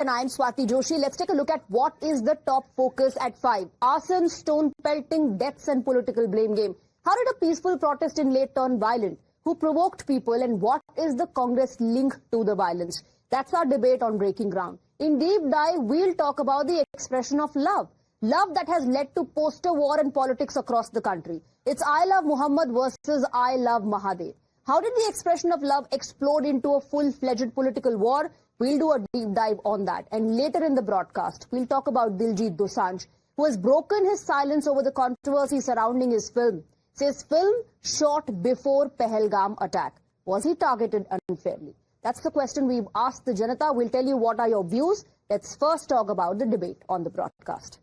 and I am Swati Joshi. Let's take a look at what is the top focus at 5. Arson, stone pelting, deaths and political blame game. How did a peaceful protest in late turn violent? Who provoked people and what is the Congress link to the violence? That's our debate on Breaking Ground. In Deep Dive, we'll talk about the expression of love. Love that has led to poster war and politics across the country. It's I love Muhammad versus I love Mahadev. How did the expression of love explode into a full-fledged political war? We'll do a deep dive on that. And later in the broadcast, we'll talk about Diljit Dosanjh, who has broken his silence over the controversy surrounding his film. Says film shot before Pahalgam attack. Was he targeted unfairly? That's the question we've asked the Janata. We'll tell you what are your views. Let's first talk about the debate on the broadcast.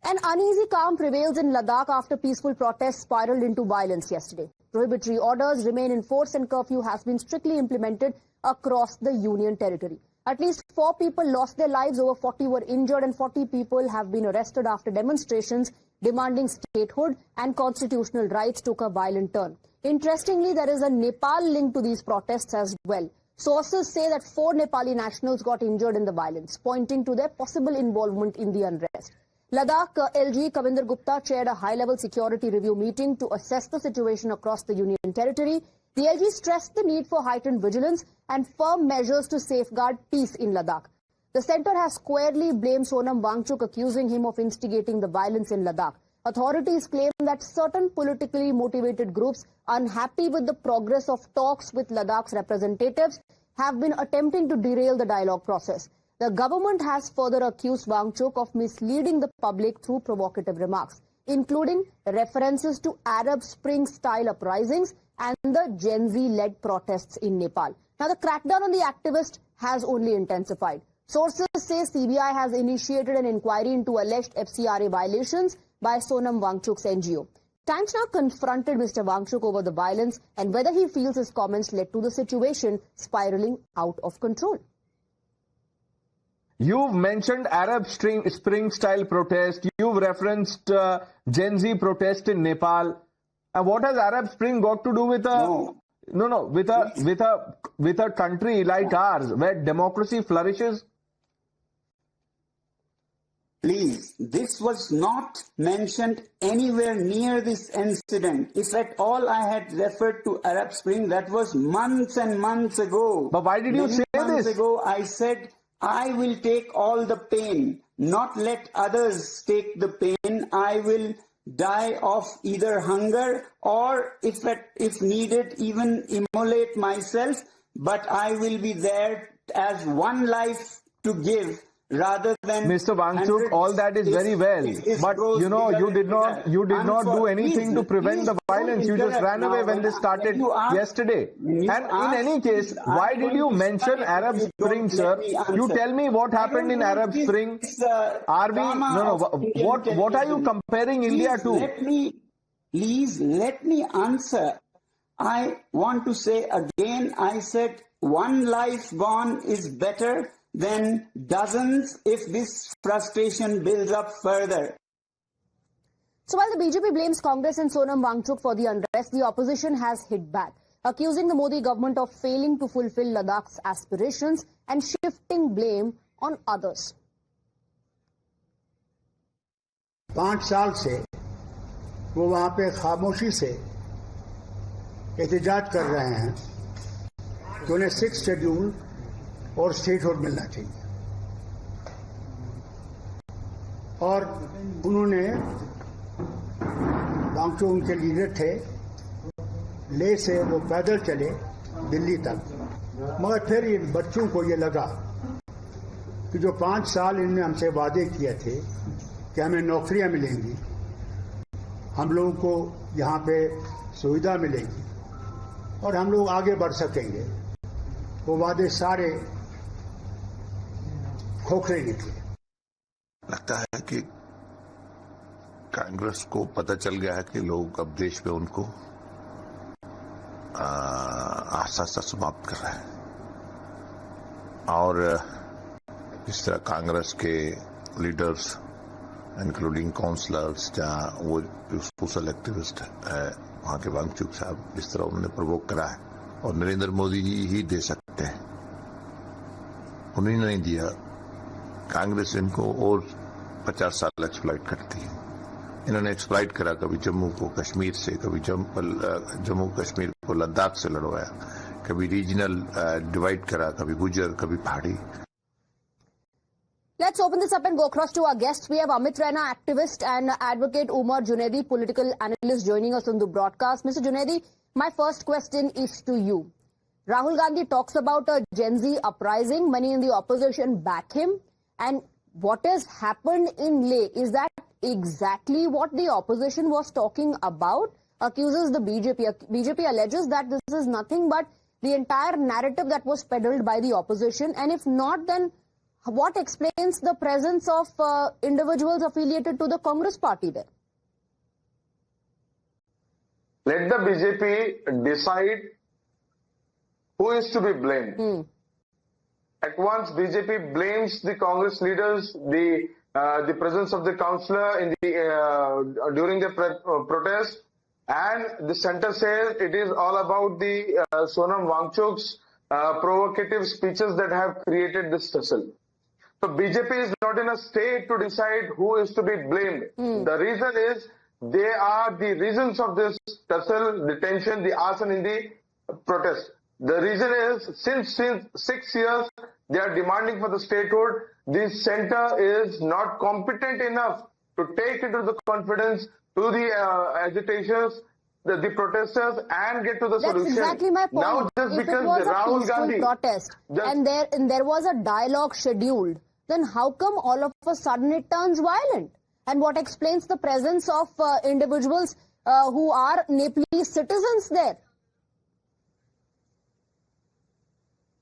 An uneasy calm prevails in Ladakh after peaceful protests spiraled into violence yesterday. Prohibitory orders remain in force and curfew has been strictly implemented across the Union territory. At least 4 people lost their lives, over 40 were injured and 40 people have been arrested after demonstrations demanding statehood and constitutional rights took a violent turn. Interestingly, there is a Nepal link to these protests as well. Sources say that 4 Nepali nationals got injured in the violence, pointing to their possible involvement in the unrest. Ladakh LG Kavinder Gupta chaired a high-level security review meeting to assess the situation across the Union territory. The LG stressed the need for heightened vigilance and firm measures to safeguard peace in Ladakh. The centre has squarely blamed Sonam Wangchuk, accusing him of instigating the violence in Ladakh. Authorities claim that certain politically motivated groups unhappy with the progress of talks with Ladakh's representatives have been attempting to derail the dialogue process. The government has further accused Wangchuk of misleading the public through provocative remarks, including references to Arab Spring-style uprisings and the Gen Z-led protests in Nepal. Now, the crackdown on the activist has only intensified. Sources say CBI has initiated an inquiry into alleged FCRA violations by Sonam Wangchuk's NGO. Times now confronted Mr. Wangchuk over the violence and whether he feels his comments led to the situation spiraling out of control. You've mentioned Arab Spring-style protest. You've referenced Gen Z protest in Nepal. And what has Arab Spring got to do with with a country like ours where democracy flourishes? Please, this was not mentioned anywhere near this incident. If at all I had referred to Arab Spring, that was months and months ago. But why did you say this? Months ago, I said, I will take all the pain, not let others take the pain. I will die of either hunger or, if needed, even immolate myself. But I will be there as one life to give rather than Mr. Wangchuk, all that is very well, but you know, you did not do anything to prevent the violence. You just ran away when this started yesterday. And in any case, why did you mention Arab Spring, sir? You tell me what happened in Arab Spring. Are we what are you comparing India to? Please let me answer. I want to say again, I said one life gone is better than dozens if this frustration builds up further. So while the BJP blames Congress and Sonam Wangchuk for the unrest, the opposition has hit back, accusing the Modi government of failing to fulfill Ladakh's aspirations and shifting blame on others. 5 साल से वो वहाँ पे खामोशी से एहतजाज कर रहे हैं कि उन्हें 6 शेड्यूल और स्टेटहुड मिलना चाहिए और उन्होंने वांगचुक उनके लीडर थे ले से वो पैदल चले दिल्ली तक मगर फिर इन बच्चों को ये लगा कि जो 5 साल इनने हमसे वादे किए थे कि हमें नौकरियां मिलेंगी हम लोगों को यहाँ पे सुविधा मिलेगी और हम लोग आगे बढ़ सकेंगे वो वादे सारे खोखले निकले। लगता है कि कांग्रेस को पता चल गया है कि लोग अब देश में उनको आशा सा समाप्त कर रहे हैं और इस तरह कांग्रेस के लीडर्स इंक्लूडिंग काउंसलर्स जहाँ वो सोशल एक्टिविस्ट है वहाँ के वांगचुक साहब इस तरह उन्होंने प्रवोक करा है और नरेंद्र मोदी ही दे सकते हैं। उन्होंने नहीं दिया कांग्रेस इनको और 50 साल एक्सप्लॉइट करती है। इन्होंने एक्सप्लॉइट करा कभी जम्मू को कश्मीर से, कभी जम्मू कश्मीर को लद्दाख से लड़वाया, कभी रीजनल डिवाइड करा, कभी गुजर, कभी पहाड़ी। Let's open this up and go across to our guests. We have Amit Raina, activist, and advocate Umar Junaidi, political analyst, joining us on the broadcast. Mr. Junaidi, my first question is to you. Rahul Gandhi talks about a Gen Z uprising. Many in the opposition back him. And what has happened in Leh, is that exactly what the opposition was talking about? Accuses the BJP. BJP alleges that this is nothing but the entire narrative that was peddled by the opposition. And if not, then what explains the presence of individuals affiliated to the Congress party there? Let the BJP decide who is to be blamed. At once, BJP blames the Congress leaders, the presence of the councillor in the during the protest, and the centre says it is all about the Sonam Wangchuk's provocative speeches that have created this tussle. So BJP is not in a state to decide who is to be blamed. The reason is they are the reasons of this tussle, the tension, the arson in the protest. The reason is since 6 years they are demanding for the statehood. The centre is not competent enough to take into the confidence to the agitations, the protesters, and get to the solution. That's exactly my point. Now, just if because it was Rahul a peaceful Gandhi protest and there was a dialogue scheduled, then how come all of a sudden it turns violent? And what explains the presence of individuals who are Nepalese citizens there?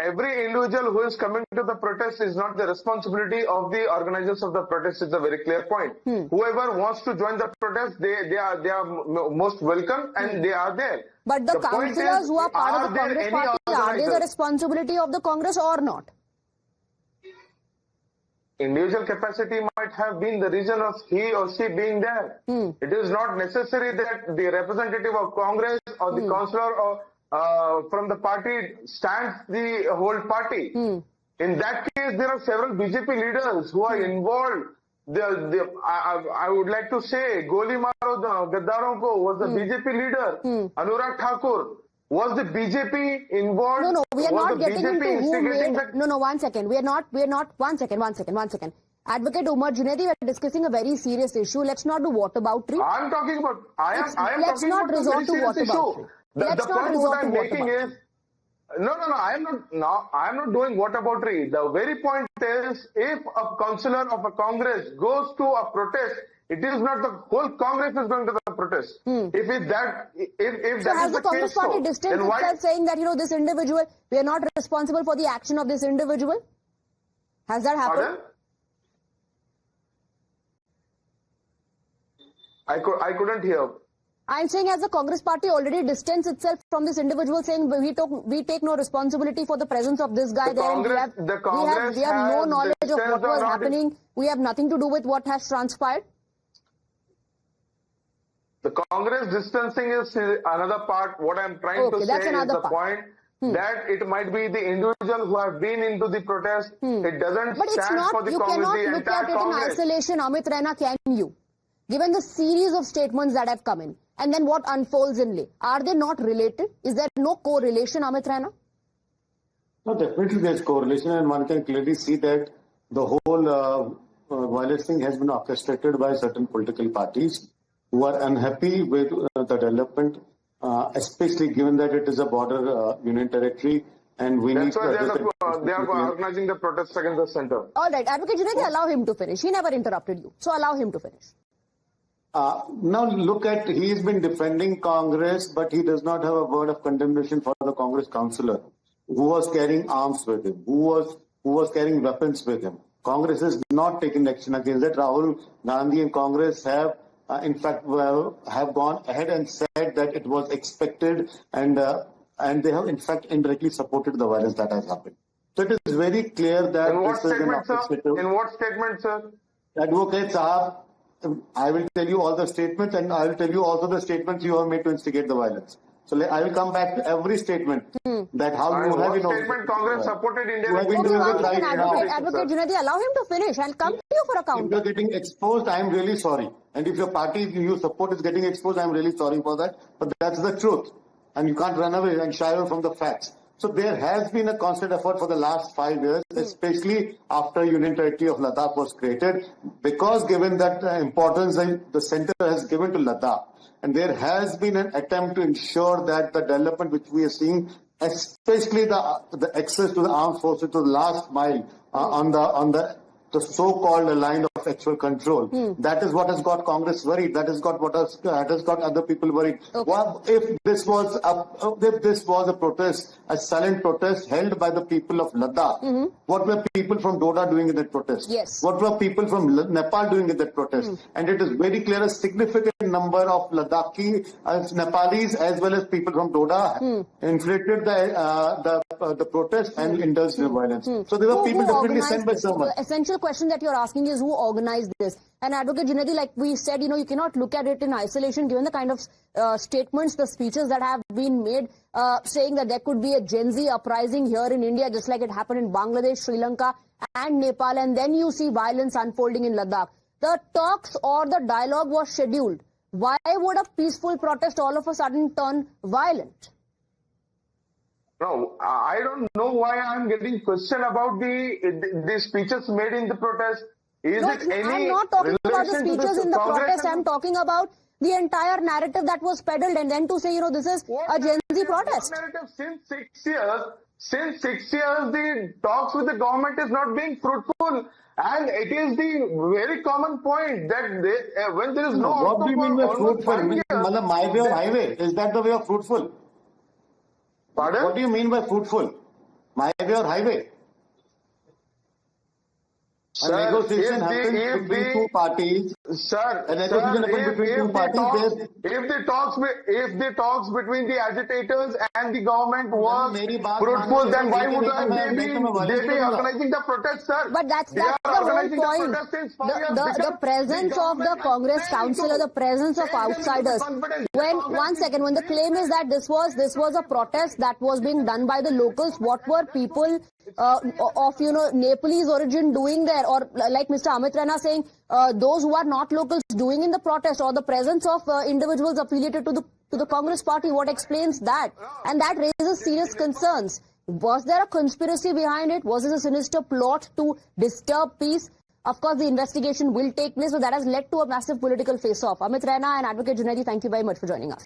Every individual who is coming to the protest is not the responsibility of the organizers of the protest. It's a very clear point. Whoever wants to join the protest, they are most welcome, and they are there. But the councillors who are part of the Congress party, are they the responsibility of the Congress or not? Individual capacity might have been the reason of he or she being there. It is not necessary that the representative of Congress or the councillor or from the party stands the whole party. In that case, there are several BJP leaders who are involved. I would like to say, Goli Maro Gaddaron ko was the BJP leader. Anurag Thakur. Was the BJP involved? No, we are not getting BJP into who made... the... No, one second. We are not... One second. Advocate Umar Junaidi, we are discussing a very serious issue. Let's not do whataboutery. I'm talking about... I am let's talking not about resort to serious issue. whataboutery. The point what I'm making is... No, I am not doing whataboutery. The very point is, if a councillor of a Congress goes to a protest, it is not the whole Congress is going to the protest. If that has the Congress party distanced itself, saying that, this individual, we are not responsible for the action of this individual? Has that happened? Pardon? I couldn't hear. I'm saying, has the Congress party already distanced itself from this individual, saying we take no responsibility for the presence of this guy there, and we have no knowledge of what was happening. We have nothing to do with what has transpired. The Congress distancing is another part. What I'm trying to say is the point that it might be the individual who have been into the protest. It doesn't stand for the Congress, the entire Congress. You cannot look at it in isolation, Amit Raina, can you? Given the series of statements that have come in, and then what unfolds in Leh, are they not related? Is there no correlation, Amit Raina? No, definitely there's correlation, and one can clearly see that the whole violence thing has been orchestrated by certain political parties who are unhappy with the development, especially given that it is a border union territory, and we need to... They are organizing the protest against the centre. All right, Advocate Junaidi, allow him to finish. He never interrupted you, so allow him to finish. Now look at, he has been defending Congress, but he does not have a word of condemnation for the Congress councillor who was carrying arms with him, who was carrying weapons with him. Congress has not taken action against that. Rahul Gandhi and Congress have, in fact, have gone ahead and said that it was expected, and they have, in fact, indirectly supported the violence that has happened. So it is very clear that in what statement, sir? Advocates I will tell you all the statements, and I will tell you also the statements you have made to instigate the violence. So I will come back to every statement that how you have what statement Congress supported India? Advocate Junaidi, allow him to finish. I'll come to you for a counter. If you're getting exposed, I am really sorry. And if your party you support is getting exposed, I am really sorry for that. But that's the truth. And you can't run away and shy away from the facts. So there has been a constant effort for the last 5 years, especially after Union Territory of Ladakh was created, because given that importance that the center has given to Ladakh, and there has been an attempt to ensure that the development which we are seeing, especially the access to the armed forces to the last mile on the so-called line of actual control. That is what has got Congress worried. That has got other people worried. Okay. Well, if this was a protest, a silent protest held by the people of Ladakh, what were people from Doda doing in that protest? Yes. What were people from Nepal doing in that protest? And it is very clear a significant number of Ladakhi, Nepalis, as well as people from Doda infiltrated the protest and indulged in violence. So there were people definitely sent by someone. The essential question that you're asking is who organized this? And Advocate Junaidi, like we said, you cannot look at it in isolation given the kind of statements, the speeches that have been made saying that there could be a Gen Z uprising here in India, just like it happened in Bangladesh, Sri Lanka and Nepal. And then you see violence unfolding in Ladakh. The talks or the dialogue was scheduled. Why would a peaceful protest all of a sudden turn violent? No, I don't know why I'm getting questioned about the speeches made in the protest. I'm not talking about the speeches in the protest. I'm talking about the entire narrative that was peddled, and then to say, this is a Gen Z protest. Narrative since 6 years. Since 6 years, the talks with the government is not being fruitful. And it is the very common point that when there is no what do you mean by fruitful? My way or highway? Is that the way of fruitful? Pardon? What do you mean by fruitful? My way or highway? Sir, a negotiation happens between two parties. Sir, a negotiation happens between two parties. If the talks between the agitators and the government was fruitful, then why would they be organizing the protest, sir? But that's the whole point. The presence of the Congress councillor, the presence of outsiders. When the claim is that this was a protest that was being done by the locals, what were people of Nepalese origin doing there, or like Mr. Amit Rana saying, those who are not locals doing in the protest, or the presence of individuals affiliated to the Congress party? What explains that? And that raises serious concerns. Was there a conspiracy behind it? Was it a sinister plot to disturb peace? Of course, the investigation will take place, but that has led to a massive political face-off. Amit Rana and Advocate Junaidi, thank you very much for joining us.